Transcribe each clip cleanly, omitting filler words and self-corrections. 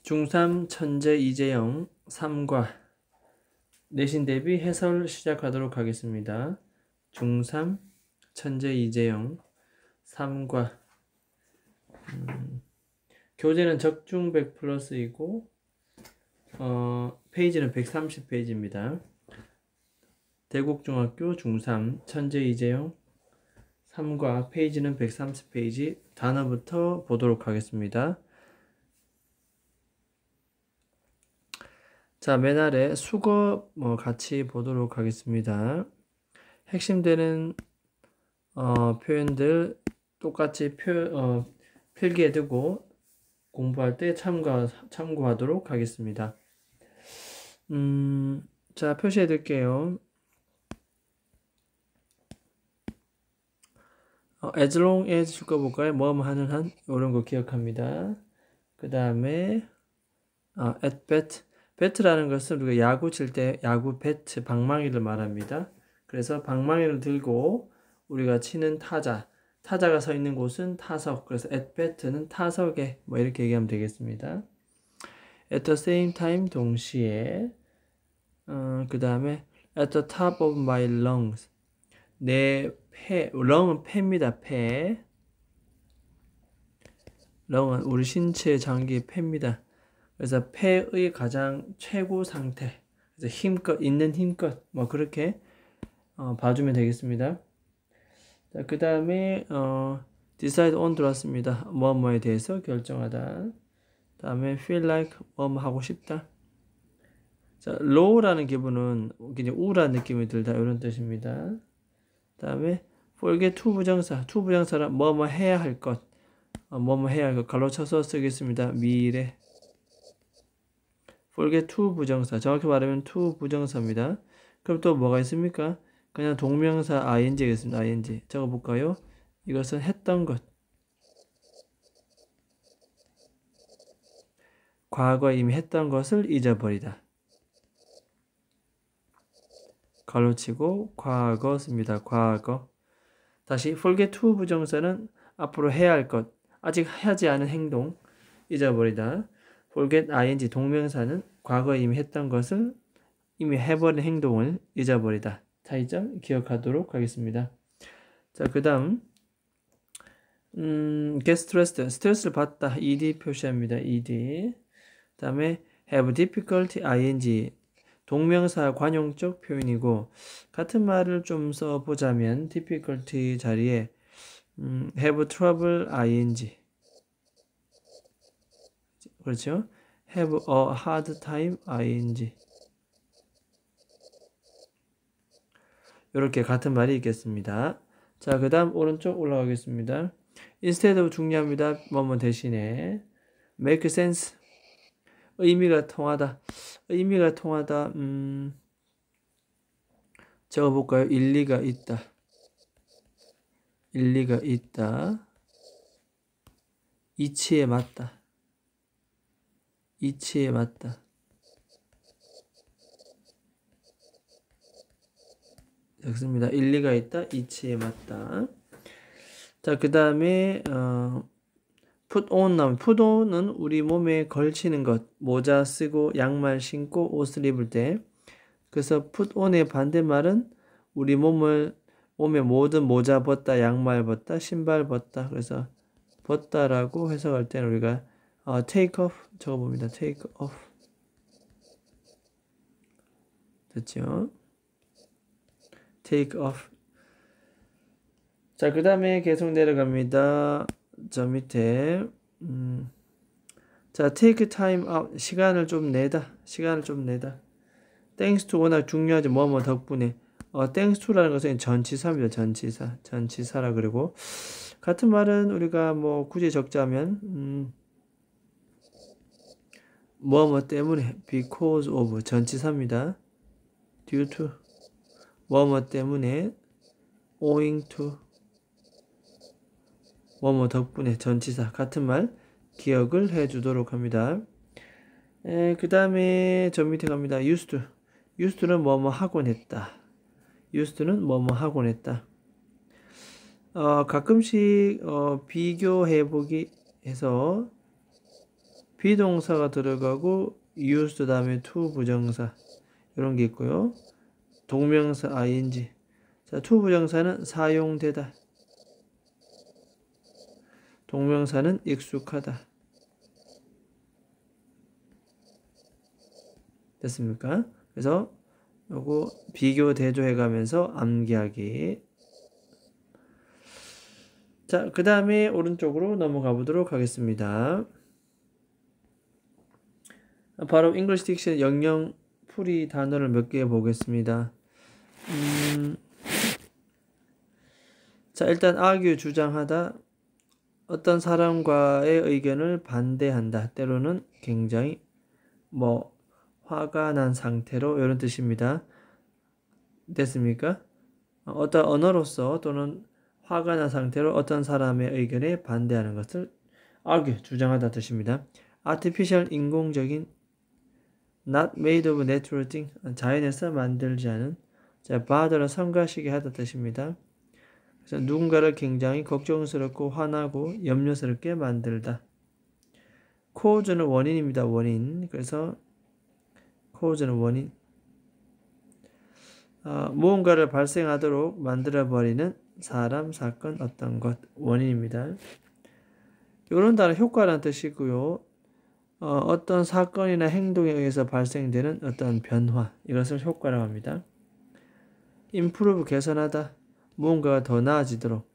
중3 천재 이재영 3과 내신 대비 해설 시작하도록 하겠습니다. 중3 천재 이재영 3과 교재는 적중 100 플러스이고 페이지는 130페이지입니다. 대국중학교 중3 천재 이재영 3과 페이지는 130페이지. 단어부터 보도록 하겠습니다. 자, 맨 아래 수거 같이 보도록 하겠습니다. 핵심되는 표현들 똑같이 필기에 두고 공부할 때 참고하도록 하겠습니다. 자, 표시해 둘게요. as long as 줄거볼까요? 뭐뭐 하는 한 이런 거 기억합니다. 그 다음에 at bat 배트라는 것은 우리가 야구 칠 때 야구 배트 방망이를 말합니다. 그래서 방망이를 들고 우리가 치는 타자가 서 있는 곳은 타석. 그래서 at bat는 타석에 뭐 이렇게 얘기하면 되겠습니다. at the same time 동시에 그 다음에 at the top of my lungs 내 폐, lung은 폐입니다. 폐. lung은 우리 신체의 장기의 폐입니다. 그래서 폐의 가장 최고 상태, 그래서 힘껏 있는 힘껏 뭐 그렇게 봐주면 되겠습니다. 자, 그 다음에 decide on 들어왔습니다. 뭐뭐에 대해서 결정하다. 다음에 feel like 뭐뭐 하고 싶다. 자, low라는 기분은 굉장히 우울한 느낌이 들다 이런 뜻입니다. 다음에 forget to 부정사는 뭐뭐 해야 할 것, 뭐뭐 해야 할 것 갈로쳐서 쓰겠습니다. 미래. forget to 부정사, 정확히 말하면 to 부정사입니다. 그럼 또 뭐가 있습니까? 그냥 동명사 ing겠습니다. ing. 적어볼까요? 이것은 했던 것. 과거에 이미 했던 것을 잊어버리다. 가로치고 과거 씁니다. 과거. 다시 forget to 부정사는 앞으로 해야 할 것, 아직 하지 않은 행동, 잊어버리다. forget ing 동명사는 과거에 이미 했던 것을, 이미 해버린 행동을 잊어버리다. 차이점 기억하도록 하겠습니다. 자, 그 다음 get stressed, 스트레스를 받다. ed 표시합니다. ed. 그 다음에 have difficulty ing 동명사 관용적 표현이고, 같은 말을 좀 써보자면 difficulty 자리에 have trouble ing, 그렇죠? have a hard time ing, 이렇게 같은 말이 있겠습니다. 자, 그 다음 오른쪽 올라가겠습니다. instead of 중요합니다. 뭐뭐 대신에 make sense 의미가 통하다. 의미가 통하다. 적어볼까요? 일리가 있다. 일리가 있다. 이치에 맞다. 이치에 맞다. 적습니다. 일리가 있다. 이치에 맞다. 자, 그 다음에 put on 나오면 put on은 우리 몸에 걸치는 것, 모자 쓰고 양말 신고 옷을 입을 때. 그래서 put on의 반대말은 우리 몸에 모든 모자 벗다, 양말 벗다, 신발 벗다. 그래서 벗다라고 해석할 때는 우리가 take off 적어봅니다. take off. 됐죠? take off. 자, 그 다음에 계속 내려갑니다. 저 밑에 자, take time out 시간을 좀 내다. thanks to 워낙 중요하지. 뭐뭐 덕분에. thanks to라는 것은 전치사입니다. 전치사라. 그리고 같은 말은 우리가 뭐 굳이 적자면 뭐뭐 때문에 because of 전치사입니다. due to 뭐뭐 때문에 owing to 뭐뭐 덕분에 전치사. 같은 말 기억을 해주도록 합니다. 그 다음에 저 밑에 갑니다. used는 뭐뭐 하곤 했다. used는 뭐뭐 하곤 했다. 가끔씩 비교해보기 해서 비동사가 들어가고 used 다음에 to 부정사 이런 게 있고요. 동명사 ing. 자, to 부정사는 사용되다. 동명사는 익숙하다. 됐습니까? 그래서 요거 비교 대조해 가면서 암기하기. 자, 그 다음에 오른쪽으로 넘어가 보도록 하겠습니다. 바로 English Diction 영영 풀이 단어를 몇 개 보겠습니다. 자, 일단 argue 주장하다. 어떤 사람과의 의견을 반대한다. 때로는 굉장히 화가 난 상태로 이런 뜻입니다. 됐습니까? 어떤 언어로서 또는 화가 난 상태로 어떤 사람의 의견에 반대하는 것을 argue 주장하다 뜻입니다. artificial 인공적인 not made of natural thing 자연에서 만들지 않은 자, bother 성가시게 하다 뜻입니다. 그래서 누군가를 굉장히 걱정스럽고 화나고 염려스럽게 만들다. cause는 원인입니다. 원인. 그래서 cause는 원인. 무언가를 발생하도록 만들어버리는 사람, 사건, 어떤 것, 원인입니다. 이런 단어 효과라는 뜻이고요. 어떤 사건이나 행동에 의해서 발생되는 어떤 변화, 이것을 효과라고 합니다. improve, 개선하다. 무언가가 더 나아지도록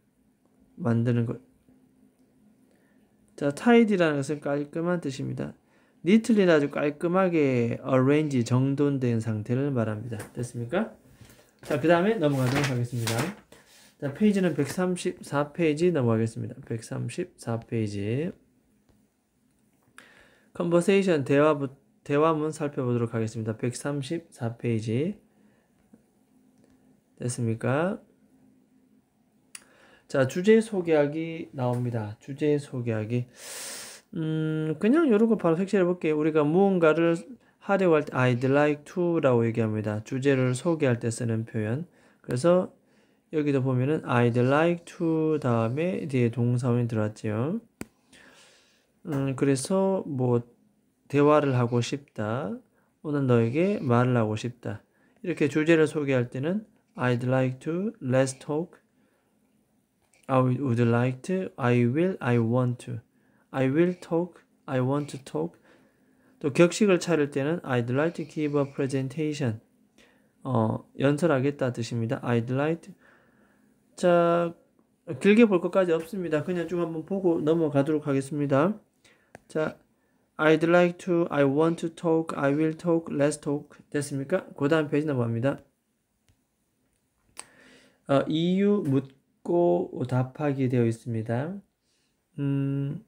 만드는 것. 자, tidy라는 것은 깔끔한 뜻입니다. neatly는 아주 깔끔하게 arrange, 정돈된 상태를 말합니다. 됐습니까? 자, 그 다음에 넘어가도록 하겠습니다. 자, 페이지는 134페이지 넘어가겠습니다. 134페이지. conversation, 대화문 살펴보도록 하겠습니다. 134페이지. 됐습니까? 자, 주제 소개하기 나옵니다. 주제 소개하기. 그냥 이런 거 바로 색칠해 볼게요. 우리가 무언가를 하려고 할 때 I'd like to 라고 얘기합니다. 주제를 소개할 때 쓰는 표현. 그래서 여기도 보면은 I'd like to 다음에 뒤에 동사원이 들어왔죠. 그래서 대화를 하고 싶다. 오늘 너에게 말을 하고 싶다. 이렇게 주제를 소개할 때는 I'd like to, let's talk, I would like to, I will, I want to. I will talk, I want to talk. 또 격식을 차릴 때는 I'd like to give a presentation. 연설하겠다 뜻입니다. I'd like to. 자, 길게 볼 것까지 없습니다. 그냥 쭉 한번 보고 넘어가도록 하겠습니다. 자, I'd like to, I want to talk, I will talk, let's talk. 됐습니까? 그 다음 페이지 넘어갑니다. 이유 묻고 답하기 되어 있습니다. 한번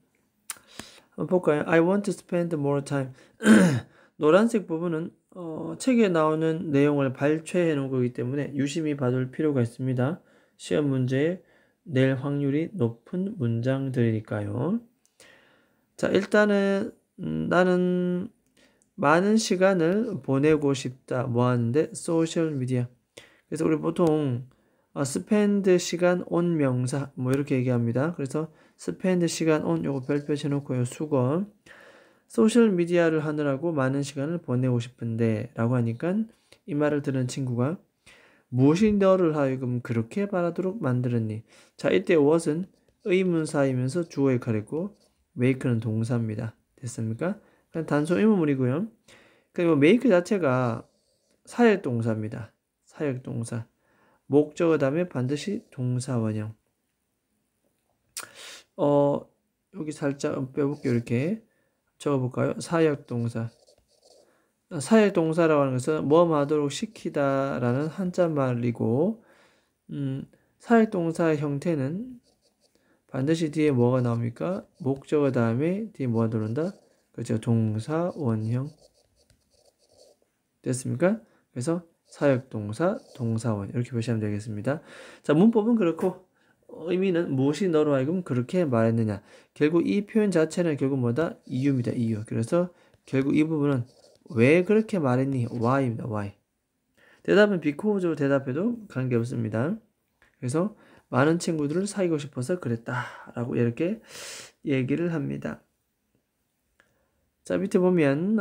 볼까요? I want to spend more time. 노란색 부분은 책에 나오는 내용을 발췌해 놓은 거기 때문에 유심히 봐둘 필요가 있습니다. 시험 문제에 낼 확률이 높은 문장들이니까요. 자, 일단은 나는 많은 시간을 보내고 싶다. 하는데 소셜 미디어. 그래서 우리 보통 spend 시간 on 명사 이렇게 얘기합니다. 그래서 spend 시간 on 요거 별표 쳐놓고요. 수거. 소셜 미디어를 하느라고 많은 시간을 보내고 싶은데 라고 하니까 이 말을 들은 친구가 무엇이 너를 하여금 그렇게 말하도록 만들었니? 자, 이때 what은 의문사이면서 주어 역할이고 make는 동사입니다. 됐습니까? 그냥 단순 의문문이고요. 그리고 make 자체가 사역동사입니다. 사역동사. 목적어 다음에 반드시 동사 원형. 여기 살짝 빼볼게요. 이렇게 적어볼까요? 사역동사. 사역동사라고 하는 것은 하도록 시키다라는 한자말이고 사역동사의 형태는 반드시 뒤에 뭐가 나옵니까? 목적어 다음에 뒤에 뭐가 들어온다? 그렇죠. 동사 원형. 됐습니까? 그래서 사역동사, 동사원 이렇게 표시하면 되겠습니다. 자, 문법은 그렇고 의미는 무엇이 너로 하여금 그렇게 말했느냐. 결국 이 표현 자체는 결국 뭐다? 이유입니다. 이유. 그래서 결국 이 부분은 왜 그렇게 말했니? why입니다. why. 대답은 because로 대답해도 관계없습니다. 그래서 많은 친구들을 사귀고 싶어서 그랬다 라고 이렇게 얘기를 합니다. 자, 밑에 보면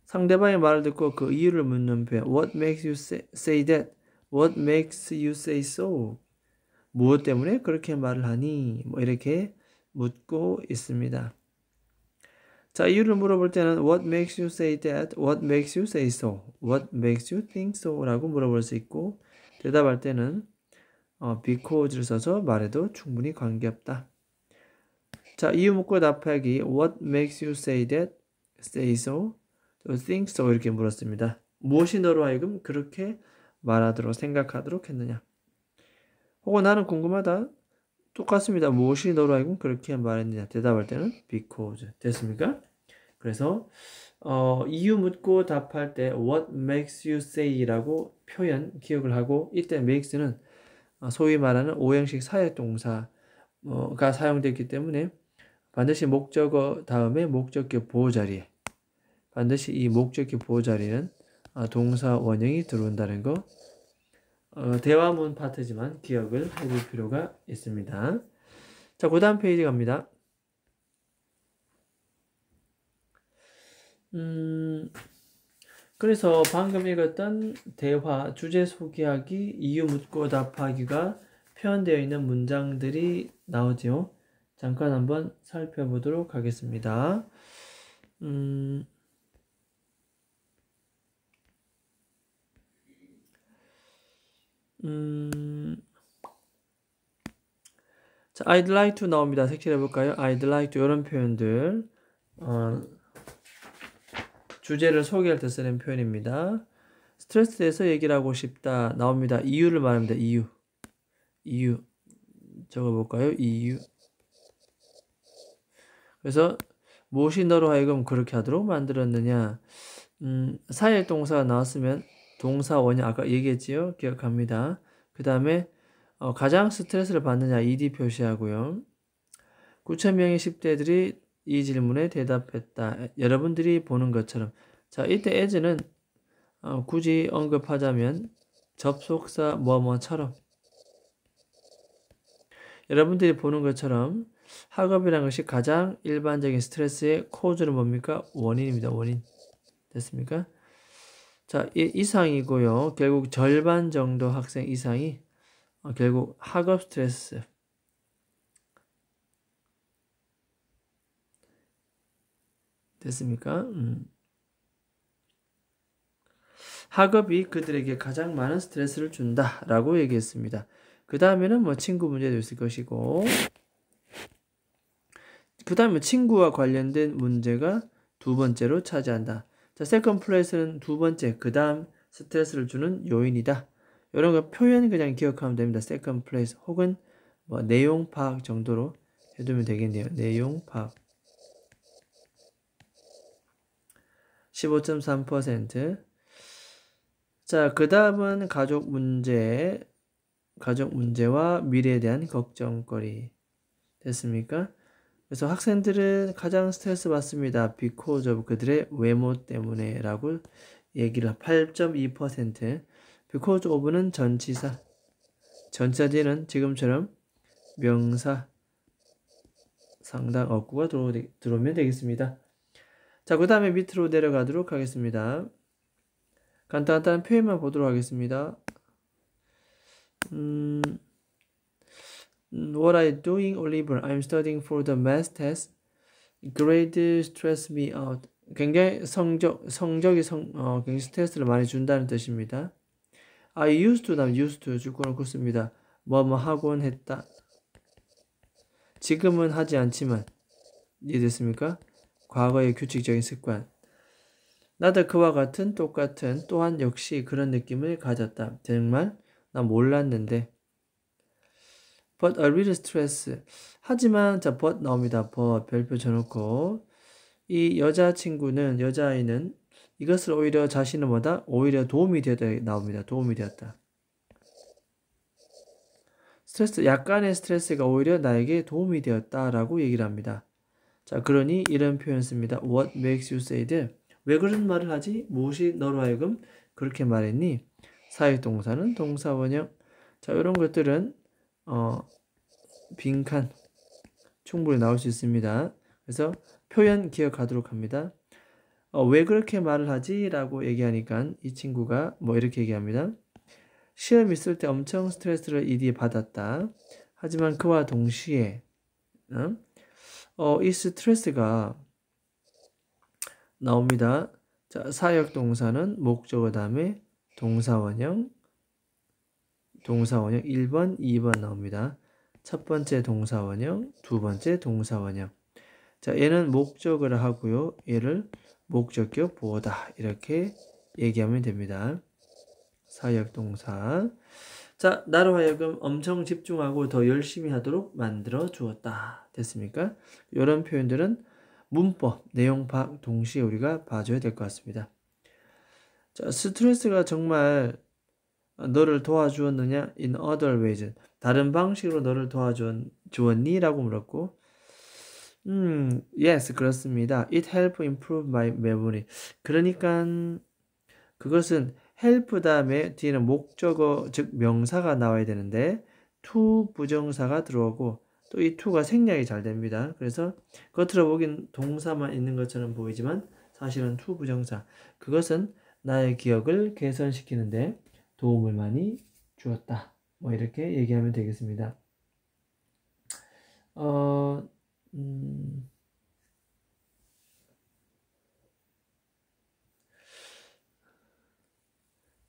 상대방의 말을 듣고 그 이유를 묻는 표현. What makes you say that? What makes you say so? 무엇 때문에 그렇게 말을 하니? 뭐 이렇게 묻고 있습니다. 자, 이유를 물어볼 때는 What makes you say that? What makes you say so? What makes you think so? 라고 물어볼 수 있고, 대답할 때는 because를 써서 말해도 충분히 관계없다. 자, 이유 묻고 답하기. What makes you say that? Say so? think so? 이렇게 물었습니다. 무엇이 너로 하여금 그렇게 말하도록 생각하도록 했느냐? 혹은 나는 궁금하다. 똑같습니다. 무엇이 너로 하여금 그렇게 말했느냐? 대답할 때는 because. 됐습니까? 그래서 이유 묻고 답할 때 what makes you say라고 표현 기억을 하고, 이때 makes는 소위 말하는 오형식 사역동사가 사용되기 때문에 반드시 목적어 다음에 목적격 보호 자리에, 반드시 이 목적격 보호 자리는 동사 원형이 들어온다는 거, 대화문 파트지만 기억을 해둘 필요가 있습니다. 자, 그 다음 페이지 갑니다. 그래서 방금 읽었던 대화, 주제 소개하기, 이유 묻고 답하기가 표현되어 있는 문장들이 나오죠. 잠깐 한번 살펴보도록 하겠습니다. 자, I'd like to 나옵니다. 색칠해 볼까요? I'd like to, 이런 표현들 주제를 소개할 때 쓰는 표현입니다. 스트레스에 대해서 얘기를 하고 싶다 나옵니다. 이유를 말합니다. 이유 적어볼까요? 이유. 그래서 무엇이 너로 하여금 그렇게 하도록 만들었느냐. 사역 동사가 나왔으면 동사 원형 아까 얘기했지요. 기억합니다. 그 다음에 가장 스트레스를 받느냐 ed 표시하고요. 9,000명의 10대들이 이 질문에 대답했다. 여러분들이 보는 것처럼. 자, 이때 as는 굳이 언급하자면 접속사 뭐뭐처럼, 여러분들이 보는 것처럼 학업이라는 것이 가장 일반적인 스트레스의 코즈는 뭡니까? 원인입니다. 원인. 됐습니까? 자, 이상이고요. 결국 절반 정도 학생 이상이 결국 학업 스트레스, 됐습니까? 학업이 그들에게 가장 많은 스트레스를 준다라고 얘기했습니다. 그 다음에는 뭐 친구 문제도 있을 것이고, 그 다음에 친구와 관련된 문제가 두 번째로 차지한다. 자, second place는 두 번째, 그 다음 스트레스를 주는 요인이다. 이런 거 표현 그냥 기억하면 됩니다. second place 혹은 뭐 내용 파악 정도로 해두면 되겠네요. 내용 파악. 15.3%. 자, 그 다음은 가족 문제와 미래에 대한 걱정거리. 됐습니까? 그래서 학생들은 가장 스트레스 받습니다. because of 그들의 외모 때문에 라고 얘기를 8.2%. because of는 전치사. 전치사 뒤에는 지금처럼 명사, 상당, 어구가 들어오면 되겠습니다. 자, 그 다음에 밑으로 내려가도록 하겠습니다. 간단한 표현만 보도록 하겠습니다. What are you doing, Oliver? I'm studying for the math test. Grade stress me out. 굉장히 성적이 굉장히 스트레스를 많이 준다는 뜻입니다. I used to, used to 주권을 굽습니다. 뭐뭐 하곤 했다. 지금은 하지 않지만. 이해됐습니까? 과거의 규칙적인 습관. 나도 그와 같은 똑같은 또한 역시 그런 느낌을 가졌다. 정말 나 몰랐는데. But a little stress. 하지만 자 but 나옵니다. but 별표 쳐놓고 이 여자아이는 이것을 오히려 자신은 뭐다? 오히려 도움이 되었다 나옵니다. 도움이 되었다. 약간의 스트레스가 오히려 나에게 도움이 되었다라고 얘기를 합니다. 자, 그러니 이런 표현 씁니다. What makes you say that? 왜 그런 말을 하지? 무엇이 너로 하여금 그렇게 말했니? 사역동사는 동사원형. 자, 이런 것들은 빈칸 충분히 나올 수 있습니다. 그래서 표현 기억하도록 합니다. 왜 그렇게 말을 하지? 라고 얘기하니까 이 친구가 뭐 이렇게 얘기합니다. 시험 있을 때 엄청 스트레스를 이디에 받았다. 하지만 그와 동시에 이 스트레스가 나옵니다. 자, 사역 동사는 목적어 다음에 동사원형 1번, 2번 나옵니다. 첫 번째 동사원형, 두 번째 동사원형. 자, 얘는 목적어를 하고요. 얘를 목적격 보다 이렇게 얘기하면 됩니다. 사역 동사. 자, 나로 하여금 엄청 집중하고 더 열심히 하도록 만들어 주었다. 됐습니까? 이런 표현들은 문법, 내용 파악 동시에 우리가 봐줘야 될 것 같습니다. 자, 스트레스가 정말 너를 도와주었느냐? In other ways. 다른 방식으로 너를 도와주었니? 라고 물었고 yes, 그렇습니다. It helped improve my memory. 그러니까 그것은 help 다음에 뒤에는 목적어 즉 명사가 나와야 되는데 to 부정사가 들어오고 또 이 to가 생략이 잘 됩니다. 그래서 겉으로 보긴 동사만 있는 것처럼 보이지만 사실은 to 부정사. 그것은 나의 기억을 개선시키는데 도움을 많이 주었다. 뭐 이렇게 얘기하면 되겠습니다.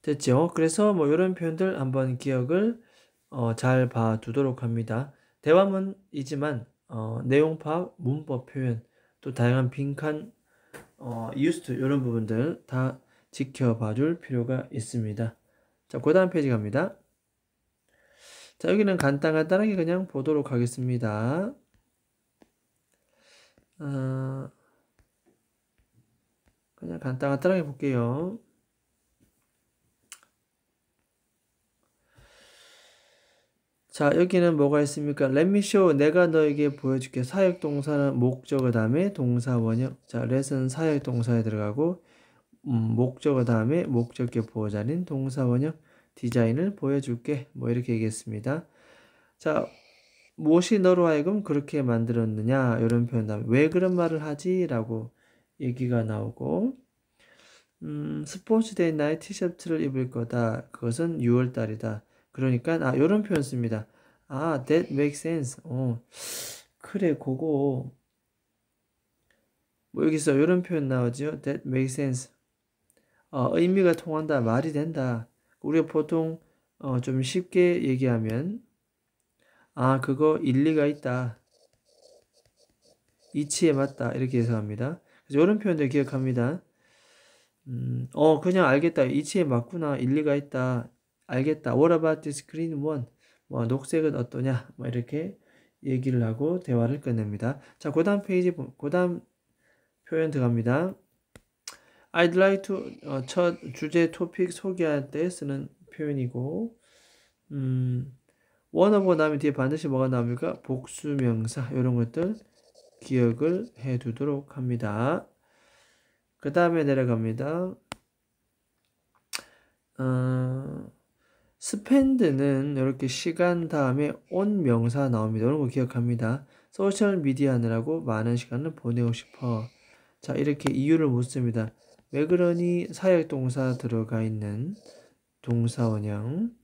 됐죠? 그래서 뭐 이런 표현들 한번 기억을 잘 봐두도록 합니다. 대화문이지만 내용 파악, 문법 표현, 또 다양한 빈칸, used 이런 부분들 다 지켜봐 줄 필요가 있습니다. 자, 그 다음 페이지 갑니다. 자, 여기는 간단하게 그냥 보도록 하겠습니다. 그냥 간단하게 볼게요. 자, 여기는 뭐가 있습니까? Let me show. 내가 너에게 보여줄게. 사역동사는 목적어 다음에 동사원형. 자, let은 사역동사에 들어가고 목적어 다음에 목적격 보호자인 동사원형 디자인을 보여줄게. 뭐 이렇게 얘기했습니다. 자, 무엇이 너로 하여금 그렇게 만들었느냐? 이런 표현 다음에 왜 그런 말을 하지? 라고 얘기가 나오고 스포츠데이 날 티셔츠를 입을 거다. 그것은 6월달이다. 그러니까 이런 표현 씁니다. That makes sense. 그래, 그거 뭐 여기서 이런 표현 나오죠. That makes sense. 의미가 통한다, 말이 된다. 우리가 보통 좀 쉽게 얘기하면 그거 일리가 있다. 이치에 맞다. 이렇게 해석합니다. 그래서 이런 표현들 기억합니다. 그냥 알겠다. 이치에 맞구나. 일리가 있다. 알겠다. What about this green one? 뭐 녹색은 어떠냐? 뭐 이렇게 얘기를 하고 대화를 끝냅니다. 자, 그 다음 페이지, 그 다음 표현 들어갑니다. I'd like to 첫 주제 토픽 소개할 때 쓰는 표현이고 원어버 다음에 뒤에 반드시 뭐가 나옵니까? 복수명사 이런 것들 기억을 해 두도록 합니다. 그 다음에 내려갑니다. spend는 이렇게 시간 다음에 on 명사 나옵니다. 이런 거 기억합니다. 소셜 미디어 하느라고 많은 시간을 보내고 싶어. 자, 이렇게 이유를 묻습니다. 왜 그러니? 사역동사 들어가 있는 동사원형.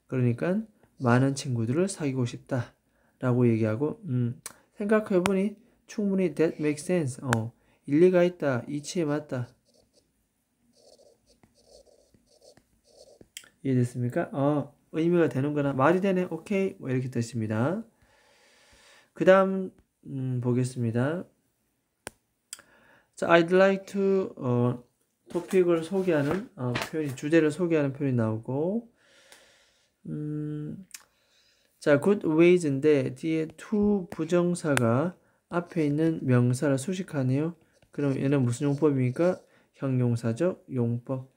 그러니까 많은 친구들을 사귀고 싶다 라고 얘기하고 생각해보니 충분히 that makes sense. 일리가 있다. 이치에 맞다. 이해됐습니까? 의미가 되는구나. 말이 되네. 오케이. 뭐 이렇게 뜻입니다. 그 다음 보겠습니다. 자, I'd like to 토픽을 소개하는 표현이 주제를 소개하는 표현이 나오고 자, good ways인데 뒤에 to 부정사가 앞에 있는 명사를 수식하네요. 그럼 얘는 무슨 용법입니까? 형용사죠. 용법.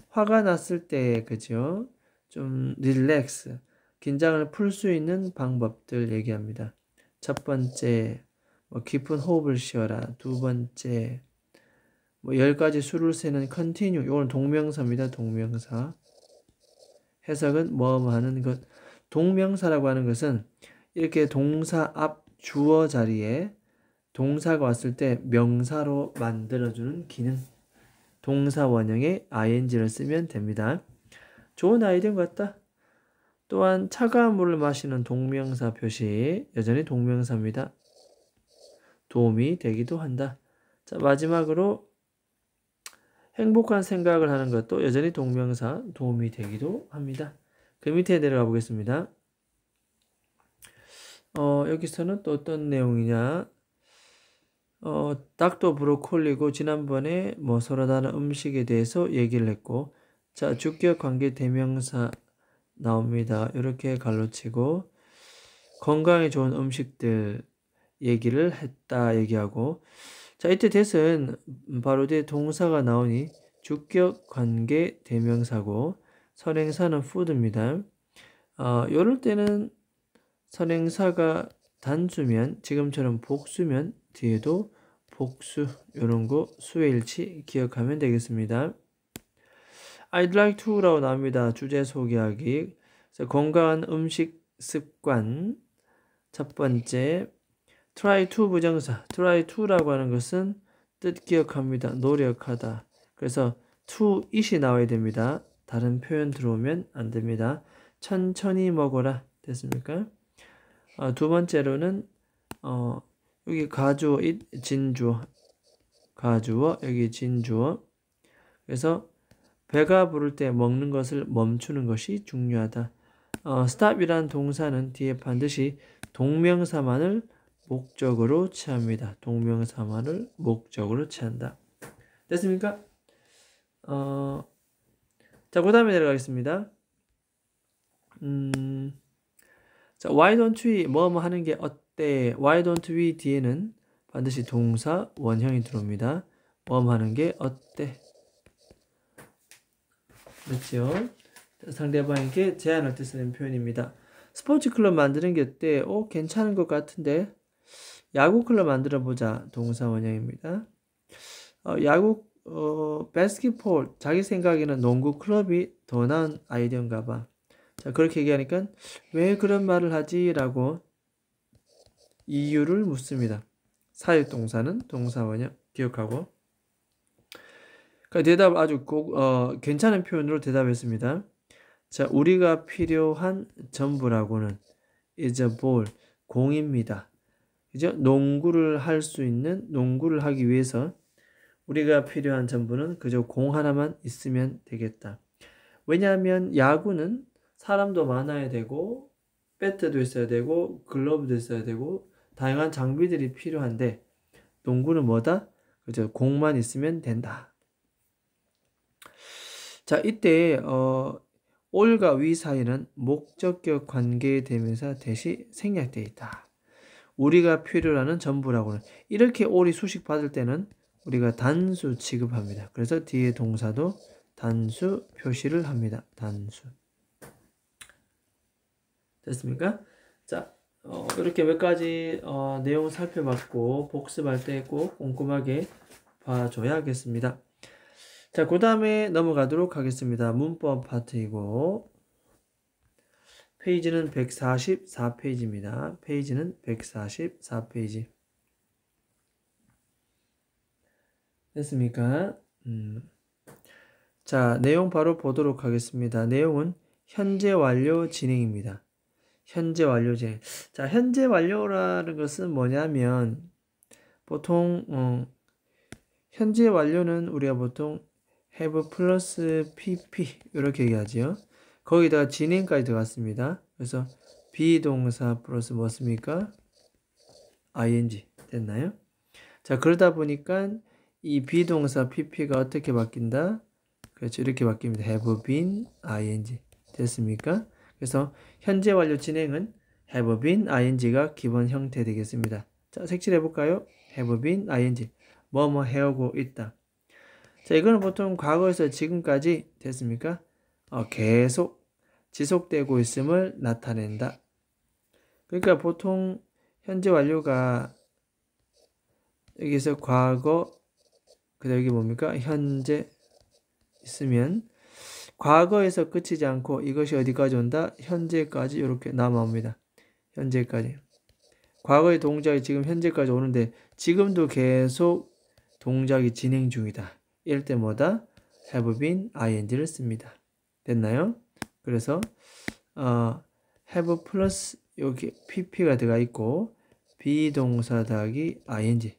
화가 났을 때 그죠? 좀 릴렉스, 긴장을 풀 수 있는 방법들 얘기합니다. 첫 번째, 뭐 깊은 호흡을 쉬어라. 두 번째, 뭐 10가지 수를 세는 continue. 이건 동명사입니다. 동명사. 해석은 뭐뭐 하는 것. 동명사라고 하는 것은 이렇게 동사 앞 주어 자리에 동사가 왔을 때 명사로 만들어주는 기능. 동사 원형에 ing를 쓰면 됩니다. 좋은 아이디어인 것 같다. 또한 차가운 물을 마시는 동명사 표시, 여전히 동명사입니다. 도움이 되기도 한다. 자, 마지막으로 행복한 생각을 하는 것도 여전히 동명사, 도움이 되기도 합니다. 그 밑에 내려가 보겠습니다. 여기서는 또 어떤 내용이냐? 닭도 브로콜리고 지난번에 뭐 서로 다른 음식에 대해서 얘기를 했고, 자, 주격 관계 대명사 나옵니다. 이렇게 갈로치고 건강에 좋은 음식들 얘기를 했다 얘기하고, 자, 이때 that은 바로 뒤에 동사가 나오니 주격 관계 대명사고 선행사는 food입니다. 이럴 때는 선행사가 단수면 지금처럼 복수면 뒤에도 복수 이런 거 수의 일치 기억하면 되겠습니다. I'd like to라고 나옵니다. 주제 소개하기. 건강한 음식 습관. 첫 번째 try to 부정사. try to라고 하는 것은 뜻 기억합니다. 노력하다. 그래서 to it이 나와야 됩니다. 다른 표현 들어오면 안 됩니다. 천천히 먹어라. 됐습니까? 두 번째로는 여기 가주어 진주어 가주어 여기 진주어. 그래서 배가 부를 때 먹는 것을 멈추는 것이 중요하다. stop이란 동사는 뒤에 반드시 동명사만을 목적으로 취합니다. 동명사만을 목적으로 취한다. 됐습니까? 자, 그 다음에 내려가겠습니다. 자, why don't we 뭐뭐 하는 게 어때? why don't we 뒤에는 반드시 동사 원형이 들어옵니다. 뭐뭐 하는 게 어때? 그렇죠? 상대방에게 제안할 때 쓰는 표현입니다. 스포츠 클럽 만드는 게 어때? 괜찮은 것 같은데. 야구 클럽 만들어 보자. 동사 원형입니다. 야구 바스켓볼 자기 생각에는 농구 클럽이 더 나은 아이디어인가 봐. 자, 그렇게 얘기하니까 왜 그런 말을 하지? 라고 이유를 묻습니다. 사역 동사는 동사 원형 기억하고. 대답 아주 괜찮은 표현으로 대답했습니다. 자, 우리가 필요한 전부라고는 is a ball, 공입니다. 그죠? 농구를 하기 위해서 우리가 필요한 전부는 그저 공 하나만 있으면 되겠다. 왜냐하면 야구는 사람도 많아야 되고 배트도 있어야 되고 글러브도 있어야 되고 다양한 장비들이 필요한데 농구는 뭐다? 그저 공만 있으면 된다. 자, 이때 all과 we 사이는 목적격 관계대명사 대시 생략되어 있다. 우리가 필요로 하는 전부라고는 이렇게 all이 수식 받을 때는 우리가 단수 취급합니다. 그래서 뒤에 동사도 단수 표시를 합니다. 단수. 됐습니까? 자, 이렇게 몇 가지 내용을 살펴봤고 복습할 때 꼭 꼼꼼하게 봐줘야겠습니다. 자, 그 다음에 넘어가도록 하겠습니다. 문법 파트이고 페이지는 144페이지입니다. 페이지는 144페이지. 됐습니까? 자, 내용 바로 보도록 하겠습니다. 내용은 현재 완료 진행입니다. 현재 완료 진행. 자, 현재 완료라는 것은 뭐냐면 보통 현재 완료는 우리가 보통 have 플러스 pp 이렇게 얘기하죠. 거기다가 진행까지 들어갔습니다. 그래서 비동사 플러스 뭐습니까? ing 됐나요? 자, 그러다 보니까 이 비동사 pp가 어떻게 바뀐다? 그렇죠. 이렇게 바뀝니다. have been ing 됐습니까? 그래서 현재 완료 진행은 have been ing가 기본 형태 되겠습니다. 자, 색칠해 볼까요? have been ing 뭐뭐 해오고 있다. 자, 이거는 보통 과거에서 지금까지 됐습니까? 계속 지속되고 있음을 나타낸다. 그러니까 보통 현재 완료가 여기서 과거 그다음 여기 뭡니까? 현재 있으면 과거에서 끝이지 않고 이것이 어디까지 온다? 현재까지 이렇게 남아옵니다. 현재까지. 과거의 동작이 지금 현재까지 오는데 지금도 계속 동작이 진행 중이다. 이럴 때 뭐다? have been ing를 씁니다. 됐나요? 그래서 have 플러스 여기 pp가 들어가 있고 비동사 더하기 ing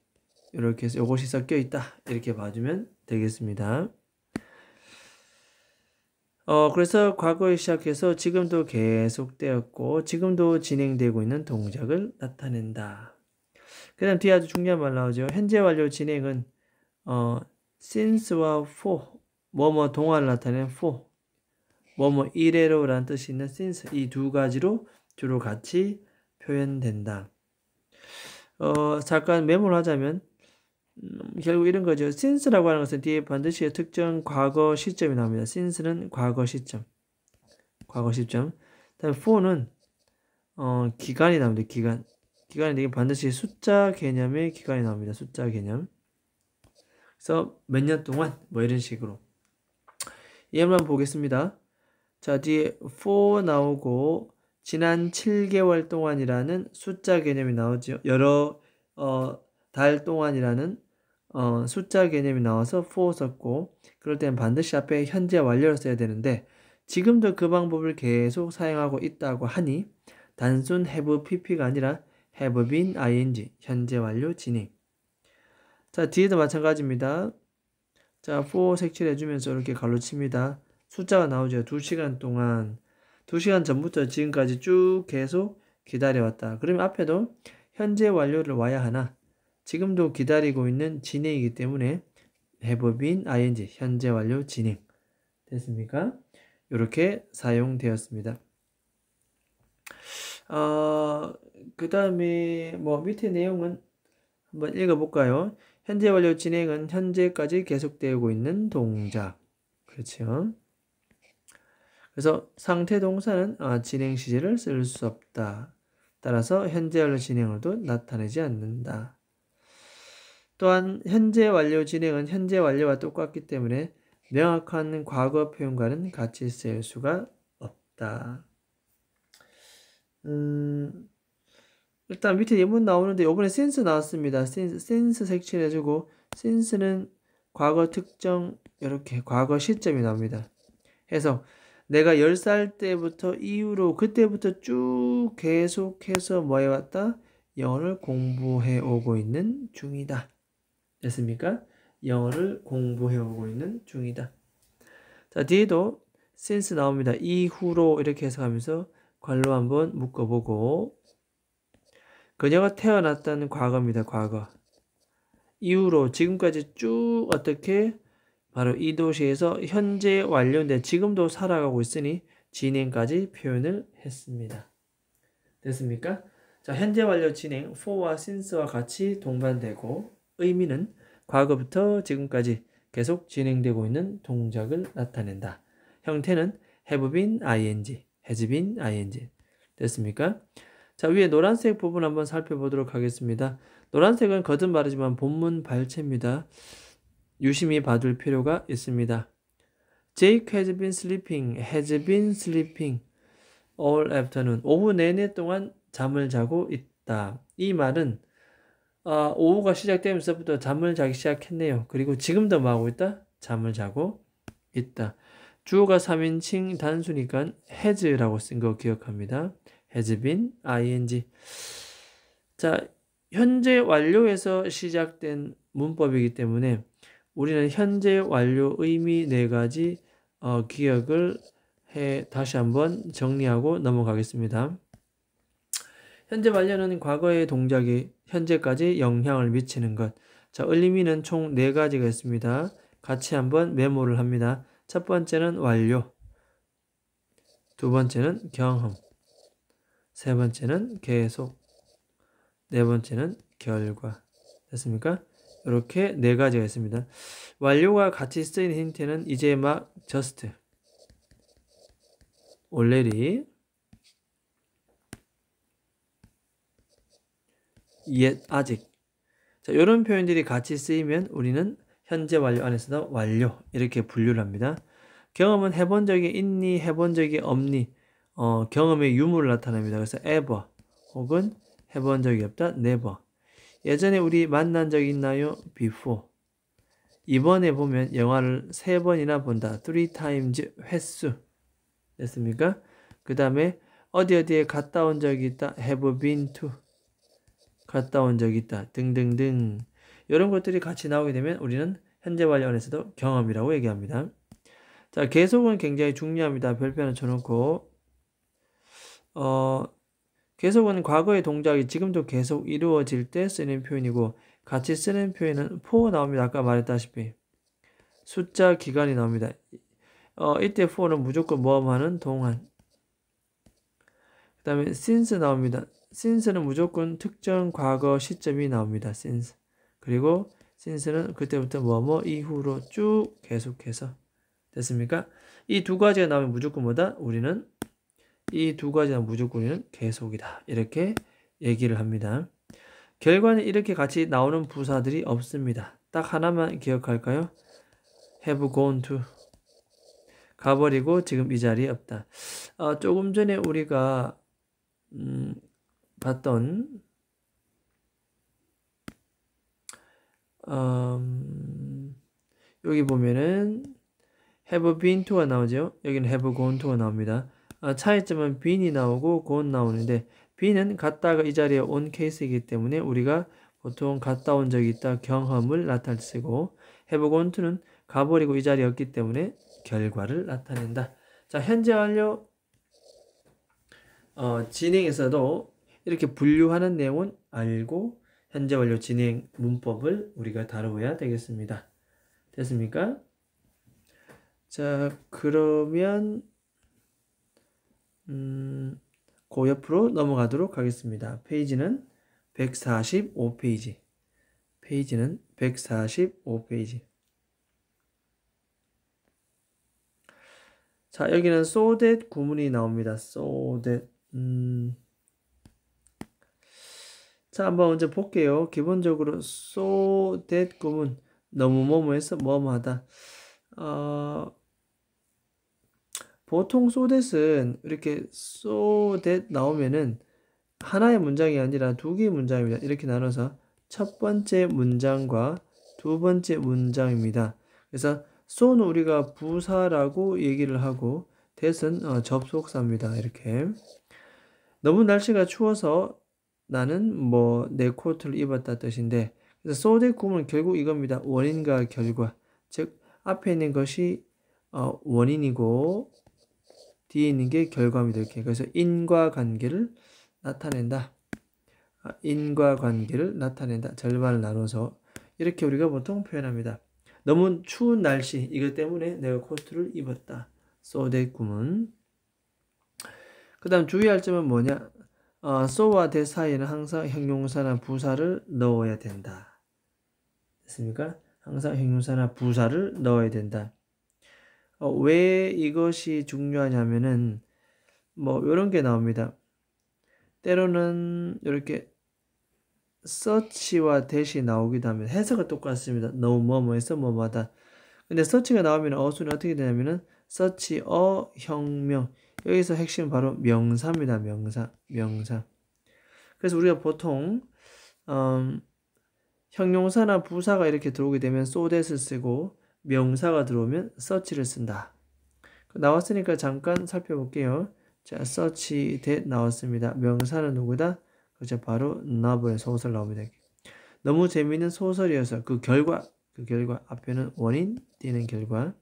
이렇게 해서 이것이 섞여 있다. 이렇게 봐주면 되겠습니다. 그래서 과거에 시작해서 지금도 계속되었고 지금도 진행되고 있는 동작을 나타낸다. 그 다음 뒤에 아주 중요한 말 나오죠. 현재 완료 진행은 since와 for 뭐뭐 동화를 나타내는 for 뭐뭐 이래로라는 뜻이 있는 since 이 두 가지로 주로 같이 표현된다. 잠깐 메모를 하자면 결국 이런 거죠. since라고 하는 것은 뒤에 반드시 특정 과거 시점이 나옵니다. since는 과거 시점. 다음 for는 기간이 나옵니다. 기간이 되게 반드시 숫자 개념의 기간이 나옵니다. 숫자 개념. 그래서 몇 년 동안 뭐 이런 식으로. 예만 보겠습니다. 자, 뒤에 for 나오고 지난 7개월 동안이라는 숫자 개념이 나오죠. 여러 달 동안이라는 숫자 개념이 나와서 for 썼고 그럴 때는 반드시 앞에 현재 완료를 써야 되는데 지금도 그 방법을 계속 사용하고 있다고 하니 단순 have pp가 아니라 have been ing 현재 완료 진행. 자, 뒤에도 마찬가지입니다. 자, for 색칠해 주면서 이렇게 가로칩니다. 숫자가 나오죠. 2시간 동안 2시간 전부터 지금까지 쭉 계속 기다려왔다. 그러면 앞에도 현재 완료를 와야 하나 지금도 기다리고 있는 진행이기 때문에 have been ing 현재 완료 진행 됐습니까? 이렇게 사용되었습니다. 그 다음에 뭐 밑에 내용은 한번 읽어볼까요? 현재 완료 진행은 현재까지 계속되고 있는 동작. 그렇죠. 그래서 상태 동사는 진행 시제를 쓸 수 없다. 따라서 현재 완료 진행으로도 나타내지 않는다. 또한 현재 완료 진행은 현재 완료와 똑같기 때문에 명확한 과거 표현과는 같이 쓸 수가 없다. 일단 밑에 예문 나오는데 이번에 since 나왔습니다. since 색칠해주고 since는 과거 특정 이렇게 과거 시점이 나옵니다. 해서 내가 10살 때부터 이후로 그때부터 쭉 계속해서 뭐 해왔다? 영어를 공부해 오고 있는 중이다. 됐습니까? 영어를 공부해 오고 있는 중이다. 자, 뒤에도 since 나옵니다. 이후로 이렇게 해석하면서 관로 한번 묶어보고 그녀가 태어났다는 과거입니다. 과거. 이후로 지금까지 쭉 어떻게 바로 이 도시에서 현재 완료인데 지금도 살아가고 있으니 진행까지 표현을 했습니다. 됐습니까? 자, 현재 완료 진행 for와 since와 같이 동반되고 의미는 과거부터 지금까지 계속 진행되고 있는 동작을 나타낸다. 형태는 have been ing, has been ing. 됐습니까? 자, 위에 노란색 부분 한번 살펴보도록 하겠습니다. 노란색은 거듭 말하지만 본문 발체입니다. 유심히 봐둘 필요가 있습니다. Jake has been sleeping all afternoon. 오후 내내 동안 잠을 자고 있다. 이 말은 오후가 시작되면서부터 잠을 자기 시작했네요. 그리고 지금도 뭐 하고 있다? 잠을 자고 있다. 주어가 3인칭 단수니까 has라고 쓴 거 기억합니다. has been ing. 자, 현재 완료에서 시작된 문법이기 때문에 우리는 현재 완료 의미 4가지 기억을 해 다시 한번 정리하고 넘어가겠습니다. 현재 완료는 과거의 동작이 현재까지 영향을 미치는 것. 자, 의미는 총 4가지가 있습니다. 같이 한번 메모를 합니다. 첫 번째는 완료, 두 번째는 경험, 세 번째는 계속, 네 번째는 결과. 됐습니까? 이렇게 4가지가 있습니다. 완료가 같이 쓰이는 힌트는 이제 막 just, already, yet, 아직. 자, 이런 표현들이 같이 쓰이면 우리는 현재 완료 안에서도 완료 이렇게 분류를 합니다. 경험은 해본 적이 있니, 해본 적이 없니, 경험의 유무를 나타냅니다. 그래서 ever 혹은 해본 적이 없다. never. 예전에 우리 만난 적 있나요? before. 이번에 보면 영화를 3번이나 본다. 3 times 횟수. 됐습니까? 그 다음에 어디에 갔다 온 적이 있다. have been to. 갔다 온 적이 있다. 등등등. 이런 것들이 같이 나오게 되면 우리는 현재 완료 안에서도 경험이라고 얘기합니다. 자, 계속은 굉장히 중요합니다. 별표는 쳐놓고 계속은 과거의 동작이 지금도 계속 이루어질 때 쓰는 표현이고 같이 쓰는 표현은 for 나옵니다. 아까 말했다시피 숫자 기간이 나옵니다. 이때 for는 무조건 뭐하는 동안. 그 다음에 since 나옵니다. since는 무조건 특정 과거 시점이 나옵니다. since. 그리고 since는 그때부터 뭐뭐 이후로 쭉 계속해서. 됐습니까? 이 두 가지가 나오면 무조건 뭐다? 우리는 이 두 가지가 무조건 우리는 계속이다. 이렇게 얘기를 합니다. 결과는 이렇게 같이 나오는 부사들이 없습니다. 딱 하나만 기억할까요? have gone to. 가버리고 지금 이 자리에 없다. 조금 전에 우리가 봤던 여기 보면은 have been to가 나오죠. 여기는 have gone to가 나옵니다. 차이점은 been이 나오고 gone 나오는데 been은 갔다가 이 자리에 온 케이스이기 때문에 우리가 보통 갔다 온 적이 있다 경험을 나타낼 때 쓰고 have gone to는 가버리고 이 자리에 없기 때문에 결과를 나타낸다. 자, 현재 완료 진행에서도 이렇게 분류하는 내용은 알고 현재 완료 진행 문법을 우리가 다루어야 되겠습니다. 됐습니까? 자, 그러면 그 옆으로 넘어가도록 하겠습니다. 페이지는 145페이지. 페이지는 145페이지. 자, 여기는 so that 구문이 나옵니다. so that. 자, 한번 먼저 볼게요. 기본적으로 so that 구문 너무 뭐뭐해서 뭐뭐하다. 보통 so that은 이렇게 so that 나오면은 하나의 문장이 아니라 두 개의 문장입니다. 이렇게 나눠서 첫 번째 문장과 두 번째 문장입니다. 그래서 so는 우리가 부사라고 얘기를 하고 that은 접속사입니다. 이렇게 너무 날씨가 추워서 나는 뭐 내 코트를 입었다 뜻인데 그래서 so that 구문은 결국 이겁니다. 원인과 결과. 즉 앞에 있는 것이 원인이고 뒤에 있는 게 결과입니다. 이렇게. 그래서 인과관계를 나타낸다. 인과관계를 나타낸다. 절반을 나눠서 이렇게 우리가 보통 표현합니다. 너무 추운 날씨 이것 때문에 내가 코트를 입었다. so that 구문. 그 다음 주의할 점은 뭐냐? so와 that 사이에는 항상 형용사나 부사를 넣어야 된다. 됐습니까? 항상 형용사나 부사를 넣어야 된다. 왜 이것이 중요하냐면은 뭐 이런 게 나옵니다. 때로는 이렇게 search와 that이 나오기도 합니다. 해석은 똑같습니다. 너무 뭐뭐해서 뭐뭐하다. 근데 search가 나오면 어순이 어떻게 되냐면은 search 혁명. 여기서 핵심은 바로 명사입니다. 명사. 그래서 우리가 보통 형용사나 부사가 이렇게 들어오게 되면 so that을 쓰고 명사가 들어오면 search를 쓴다. 나왔으니까 잠깐 살펴볼게요. 자, search that 나왔습니다. 명사는 누구다? 그렇죠. 바로 novel의 소설 나옵니다. 너무 재미있는 소설이어서 그 결과 앞에는 원인, 뒤는 결과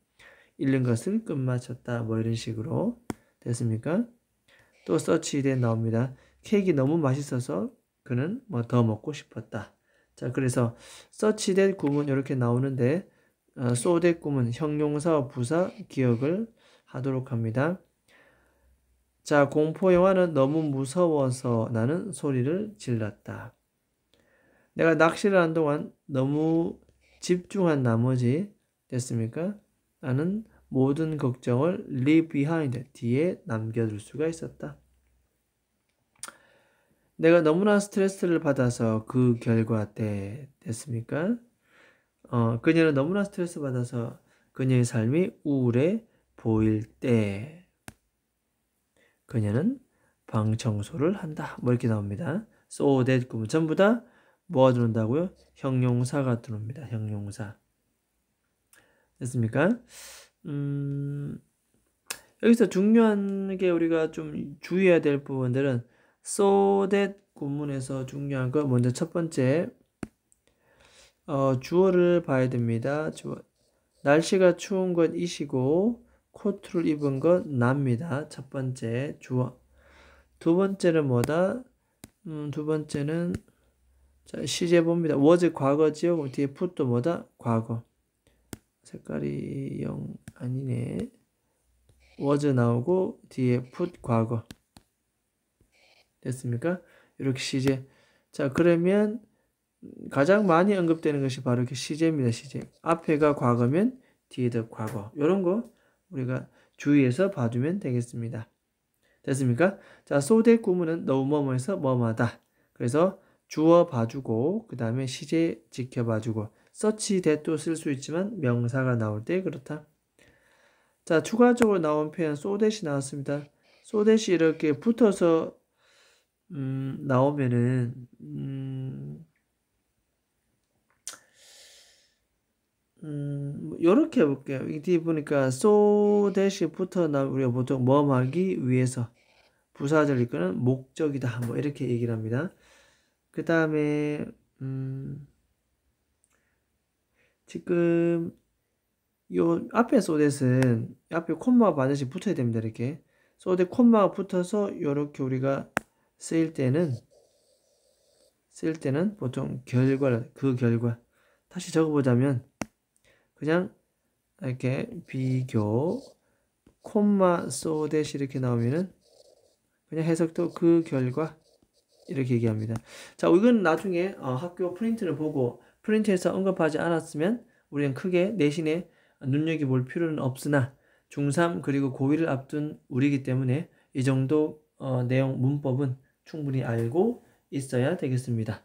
읽는 것을 끝마쳤다. 뭐 이런 식으로 됐습니까? 또 search that 나옵니다. 케이크 너무 맛있어서 그는 뭐 더 먹고 싶었다. 자, 그래서 search that 구문 이렇게 나오는데 so that 구문 형용사와 부사 기억을 하도록 합니다. 자, 공포 영화는 너무 무서워서 나는 소리를 질렀다. 내가 낚시를 한 동안 너무 집중한 나머지 됐습니까? 나는 모든 걱정을 leave behind 뒤에 남겨둘 수가 있었다. 내가 너무나 스트레스를 받아서 그 결과 때 됐습니까? 그녀는 너무나 스트레스 받아서 그녀의 삶이 우울해 보일 때 그녀는 방 청소를 한다. 뭐 이렇게 나옵니다. so that 구문 전부 다 뭐가 들어온다고요? 형용사가 들어옵니다. 형용사. 됐습니까? 여기서 중요한 게 우리가 좀 주의해야 될 부분들은 so that 구문에서 중요한 거 먼저 첫 번째 주어를 봐야 됩니다. 주어. 날씨가 추운 것 이시고 코트를 입은 것 납니다. 첫 번째 주어. 두 번째는 뭐다? 두 번째는 자, 시제 봅니다. was 과거지요. 뒤에 put도 뭐다? 과거. 색깔이 영 아니네. was 나오고 뒤에 put 과거. 됐습니까? 이렇게 시제. 자, 그러면 가장 많이 언급되는 것이 바로 이렇게 시제입니다. 시제. 앞에가 과거면 뒤에도 과거. 이런 거 우리가 주의해서 봐주면 되겠습니다. 됐습니까? 자, so that 구문은 너무 뭐뭐해서 뭐뭐하다. 그래서 주어 봐주고 그 다음에 시제 지켜봐주고 such that도 쓸 수 있지만 명사가 나올 때 그렇다. 자, 추가적으로 나온 표현 so that이 나왔습니다. so that이 이렇게 붙어서 나오면은 요렇게 해볼게요. 이 뒤에 보니까 so that이 붙어 나오면 우리가 보통 뭐 하기 위해서 부사절 이끄는 목적이다. 뭐 이렇게 얘기를 합니다. 그 다음에 지금 요 앞에 so that은 앞에 콤마가 반드시 붙어야 됩니다. 이렇게 so that 콤마가 붙어서 요렇게 우리가 쓰일 때는 보통 결과를 그 결과 다시 적어보자면 그냥 이렇게 비교 콤마 so that 이렇게 나오면은 그냥 해석도 그 결과 이렇게 얘기합니다. 자, 이건 나중에 학교 프린트를 보고 프린트에서 언급하지 않았으면 우리는 크게 내신에 눈여겨볼 필요는 없으나 중3 그리고 고1을 앞둔 우리이기 때문에 이 정도 내용 문법은 충분히 알고 있어야 되겠습니다.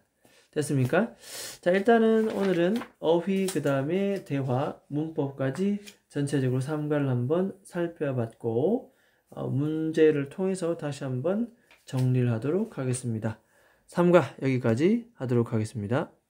됐습니까? 자, 일단은 오늘은 어휘 그 다음에 대화 문법까지 전체적으로 삼가를 한번 살펴봤고 문제를 통해서 다시 한번 정리를 하도록 하겠습니다. 3과 여기까지 하도록 하겠습니다.